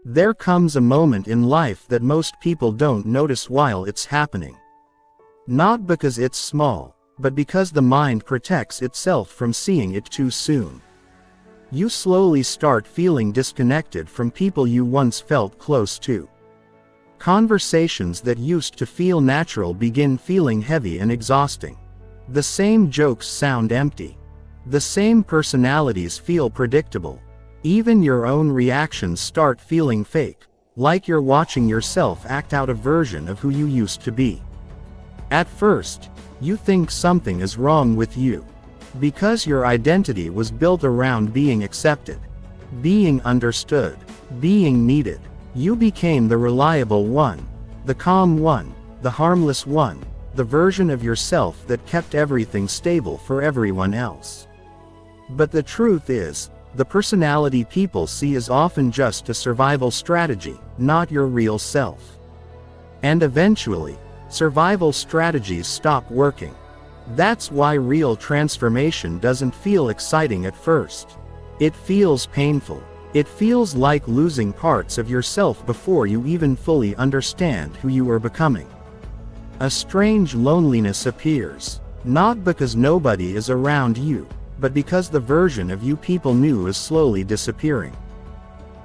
There comes a moment in life that most people don't notice while it's happening. Not because it's small, but because the mind protects itself from seeing it too soon. You slowly start feeling disconnected from people you once felt close to. Conversations that used to feel natural begin feeling heavy and exhausting. The same jokes sound empty. The same personalities feel predictable. Even your own reactions start feeling fake, like you're watching yourself act out a version of who you used to be. At first, you think something is wrong with you. Because your identity was built around being accepted, being understood, being needed. You became the reliable one, the calm one, the harmless one, the version of yourself that kept everything stable for everyone else. But the truth is, the personality people see is often just a survival strategy, not your real self. And eventually, survival strategies stop working. That's why real transformation doesn't feel exciting at first. It feels painful. It feels like losing parts of yourself before you even fully understand who you are becoming. A strange loneliness appears, not because nobody is around you, but because the version of you people knew is slowly disappearing.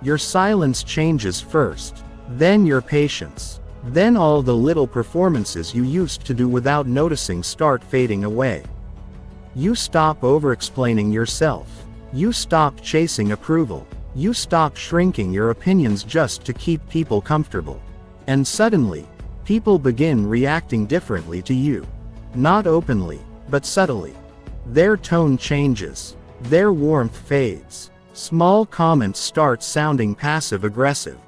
Your silence changes first, then your patience, then all the little performances you used to do without noticing start fading away. You stop over-explaining yourself. You stop chasing approval. You stop shrinking your opinions just to keep people comfortable. And suddenly, people begin reacting differently to you. Not openly, but subtly. Their tone changes. Their warmth fades. Small comments start sounding passive-aggressive.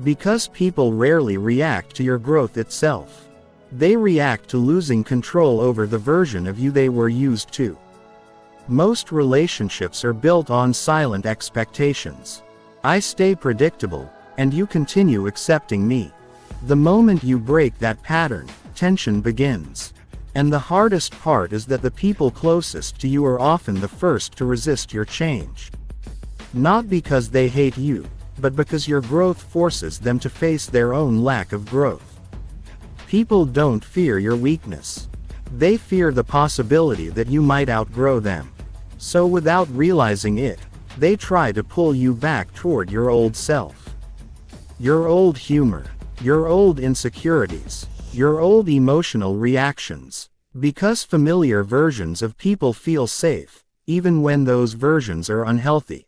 Because people rarely react to your growth itself. They react to losing control over the version of you they were used to. Most relationships are built on silent expectations. I stay predictable, and you continue accepting me. The moment you break that pattern, tension begins. And the hardest part is that the people closest to you are often the first to resist your change. Not because they hate you, but because your growth forces them to face their own lack of growth. People don't fear your weakness. They fear the possibility that you might outgrow them. So without realizing it, they try to pull you back toward your old self. Your old humor, your old insecurities, your old emotional reactions. Because familiar versions of people feel safe, even when those versions are unhealthy.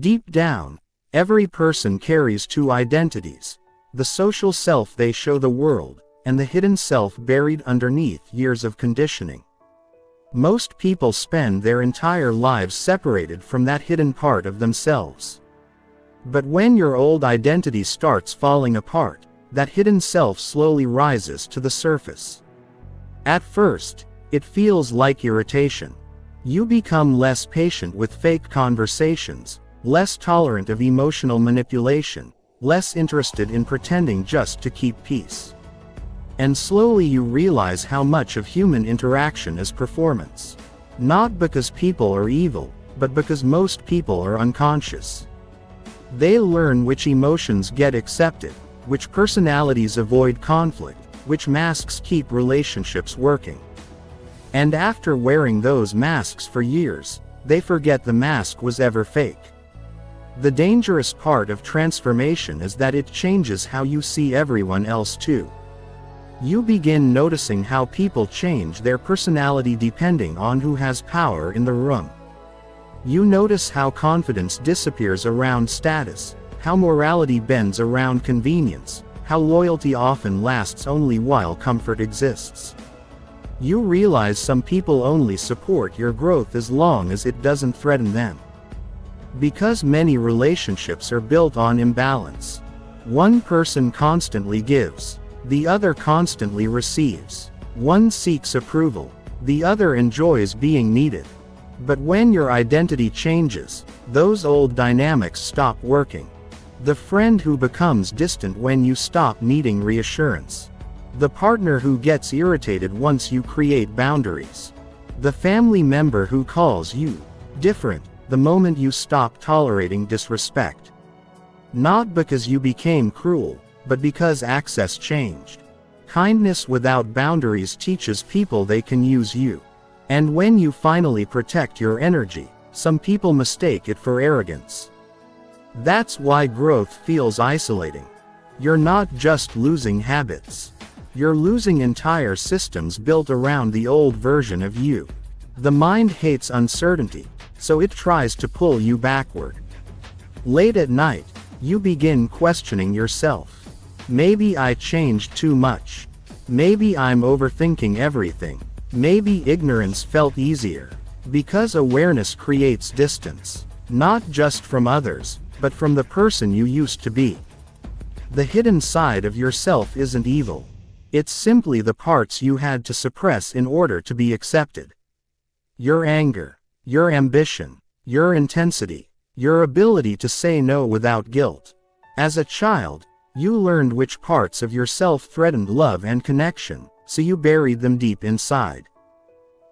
Deep down, every person carries two identities, the social self they show the world, and the hidden self buried underneath years of conditioning. Most people spend their entire lives separated from that hidden part of themselves. But when your old identity starts falling apart, that hidden self slowly rises to the surface. At first, it feels like irritation. You become less patient with fake conversations, less tolerant of emotional manipulation, less interested in pretending just to keep peace. And slowly you realize how much of human interaction is performance. Not because people are evil, but because most people are unconscious. They learn which emotions get accepted, which personalities avoid conflict, which masks keep relationships working. And after wearing those masks for years, they forget the mask was ever fake. The dangerous part of transformation is that it changes how you see everyone else too. You begin noticing how people change their personality depending on who has power in the room. You notice how confidence disappears around status, how morality bends around convenience, how loyalty often lasts only while comfort exists. You realize some people only support your growth as long as it doesn't threaten them. Because many relationships are built on imbalance. One person constantly gives, the other constantly receives. One seeks approval, the other enjoys being needed. But when your identity changes, those old dynamics stop working. The friend who becomes distant when you stop needing reassurance. The partner who gets irritated once you create boundaries. The family member who calls you different the moment you stop tolerating disrespect. Not because you became cruel, but because access changed. Kindness without boundaries teaches people they can use you. And when you finally protect your energy, some people mistake it for arrogance. That's why growth feels isolating. You're not just losing habits. You're losing entire systems built around the old version of you. The mind hates uncertainty, so it tries to pull you backward. Late at night, you begin questioning yourself. Maybe I changed too much. Maybe I'm overthinking everything. Maybe ignorance felt easier. Because awareness creates distance, not just from others, but from the person you used to be. The hidden side of yourself isn't evil. It's simply the parts you had to suppress in order to be accepted. Your anger, your ambition, your intensity, your ability to say no without guilt. As a child, you learned which parts of yourself threatened love and connection, so you buried them deep inside.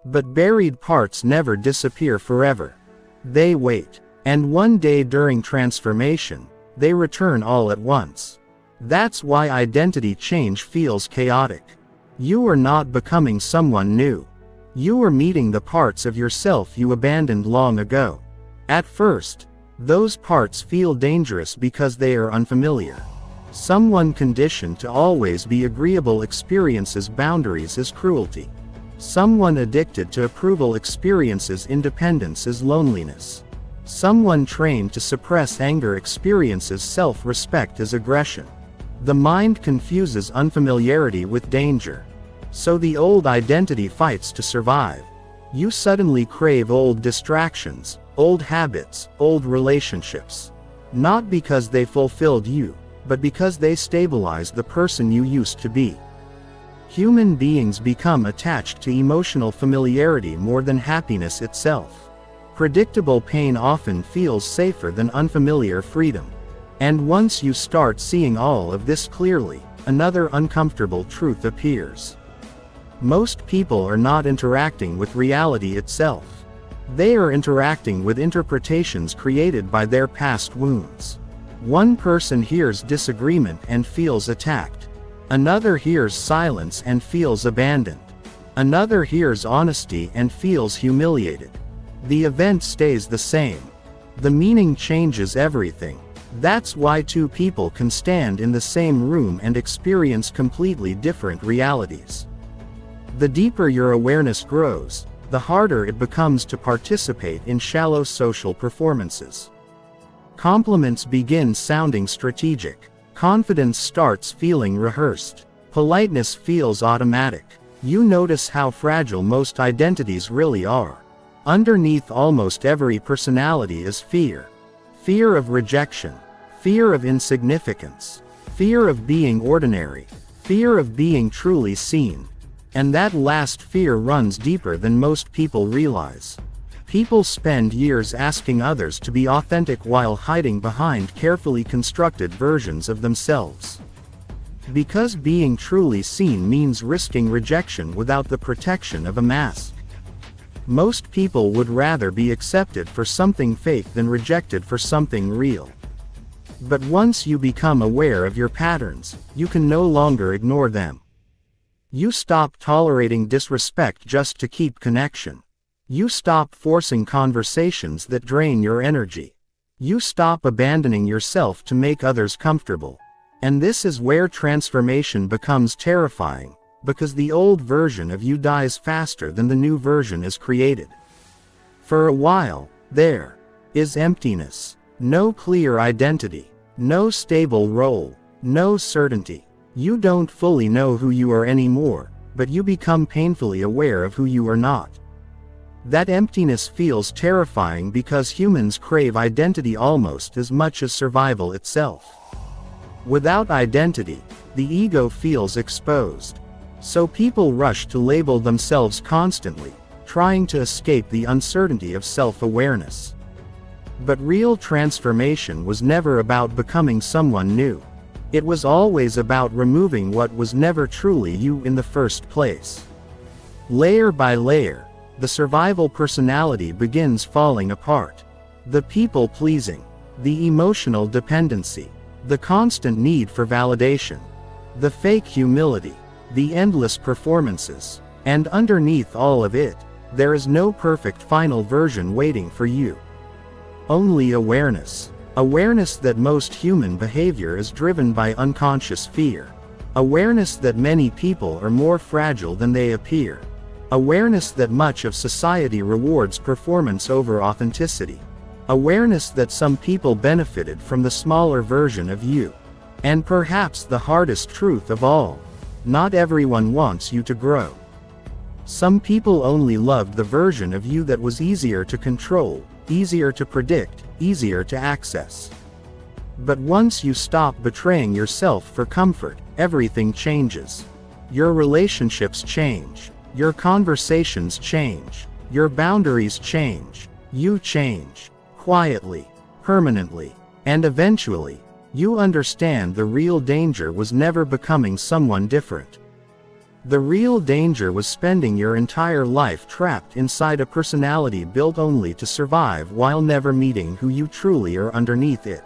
But buried parts never disappear forever. They wait, and one day during transformation, they return all at once. That's why identity change feels chaotic. You are not becoming someone new. You are meeting the parts of yourself you abandoned long ago. At first, those parts feel dangerous because they are unfamiliar. Someone conditioned to always be agreeable experiences boundaries as cruelty. Someone addicted to approval experiences independence as loneliness. Someone trained to suppress anger experiences self-respect as aggression. The mind confuses unfamiliarity with danger. So the old identity fights to survive. You suddenly crave old distractions, old habits, old relationships. Not because they fulfilled you, but because they stabilized the person you used to be. Human beings become attached to emotional familiarity more than happiness itself. Predictable pain often feels safer than unfamiliar freedom. And once you start seeing all of this clearly, another uncomfortable truth appears. Most people are not interacting with reality itself. They are interacting with interpretations created by their past wounds. One person hears disagreement and feels attacked. Another hears silence and feels abandoned. Another hears honesty and feels humiliated. The event stays the same. The meaning changes everything. That's why two people can stand in the same room and experience completely different realities. The deeper your awareness grows, the harder it becomes to participate in shallow social performances. Compliments begin sounding strategic. Confidence starts feeling rehearsed. Politeness feels automatic. You notice how fragile most identities really are. Underneath almost every personality is fear. Fear of rejection. Fear of insignificance. Fear of being ordinary. Fear of being truly seen. And that last fear runs deeper than most people realize. People spend years asking others to be authentic while hiding behind carefully constructed versions of themselves. Because being truly seen means risking rejection without the protection of a mask. Most people would rather be accepted for something fake than rejected for something real. But once you become aware of your patterns, you can no longer ignore them. You stop tolerating disrespect just to keep connection. You stop forcing conversations that drain your energy. You stop abandoning yourself to make others comfortable. And this is where transformation becomes terrifying, because the old version of you dies faster than the new version is created. For a while, there is emptiness. No clear identity. No stable role. No certainty. You don't fully know who you are anymore, but you become painfully aware of who you are not. That emptiness feels terrifying because humans crave identity almost as much as survival itself. Without identity, the ego feels exposed. So people rush to label themselves constantly, trying to escape the uncertainty of self-awareness. But real transformation was never about becoming someone new. It was always about removing what was never truly you in the first place. Layer by layer, the survival personality begins falling apart. The people-pleasing, The emotional dependency. The constant need for validation. The fake humility. The endless performances. And underneath all of it, there is no perfect final version waiting for you. Only awareness. Awareness that most human behavior is driven by unconscious fear. Awareness that many people are more fragile than they appear. Awareness that much of society rewards performance over authenticity. Awareness that some people benefited from the smaller version of you. And perhaps the hardest truth of all, not everyone wants you to grow. Some people only loved the version of you that was easier to control, easier to predict, easier to access. But once you stop betraying yourself for comfort, everything changes. Your relationships change. Your conversations change. Your boundaries change. You change. Quietly, permanently, and eventually, you understand the real danger was never becoming someone different. The real danger was spending your entire life trapped inside a personality built only to survive while never meeting who you truly are underneath it.